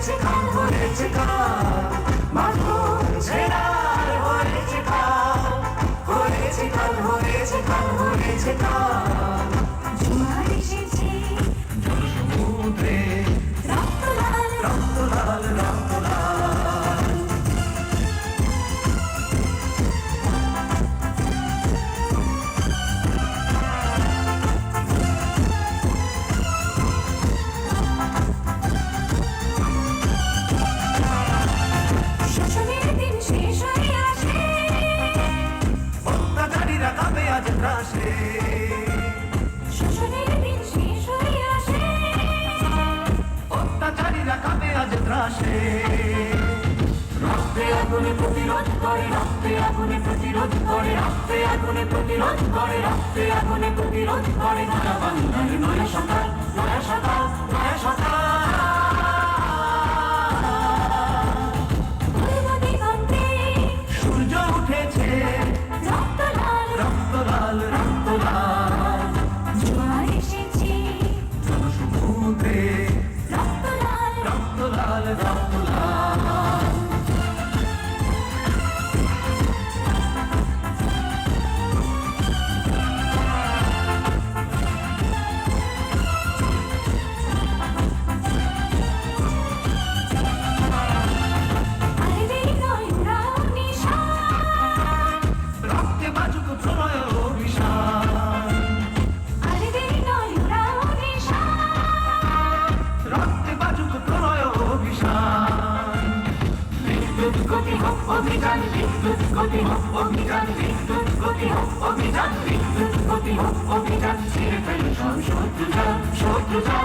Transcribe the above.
হয়েছে খাল হয়েছে খাল মাধুর ছেড়ার হয়েছে খাল হয়েছে খাল হয়েছে খাল হয়েছে খাল জোয়ার এসেছে জলসমুদ্রে রক্ত লাল রক্ত লাল রক্ত লাল শোষণের দিন শেষ হয়ে আসে অত্যাচারীরা কাঁপে আজ ত্রাসে শোষণের দিন শেষ হয়ে আসে অত্যাচারীরা কাঁপে আজ ত্রাসে রক্তে আগুনে প্রতিরোধ করে রক্তে আগুনে প্রতিরোধ করে রক্তে আগুনে প্রতিরোধ করে রক্তে আগুনে প্রতিরোধ করে নয়া বাংলার নয়া সকাল নয়া সকাল নয়া সকাল সূর্য উঠেছে রক্ত লাল রক্ত লাল রক্ত লাল জোয়ার এসেছে জলসমুদ্রে রক্ত লাল রক্ত লাল রক্ত লাল রক্তে বাজুক প্রলয় অভিশান রক্তে বাজুক প্রলয় অভিশান বিদ্যুৎ গতি হোক অভিযান বিদ্যুৎ গতি হোক অভিযান বিদ্যুৎ গতি হোক অভিযান বিদ্যুৎ গতি হোক অভিযান ছেড়ে ফেল সব শত্রু যা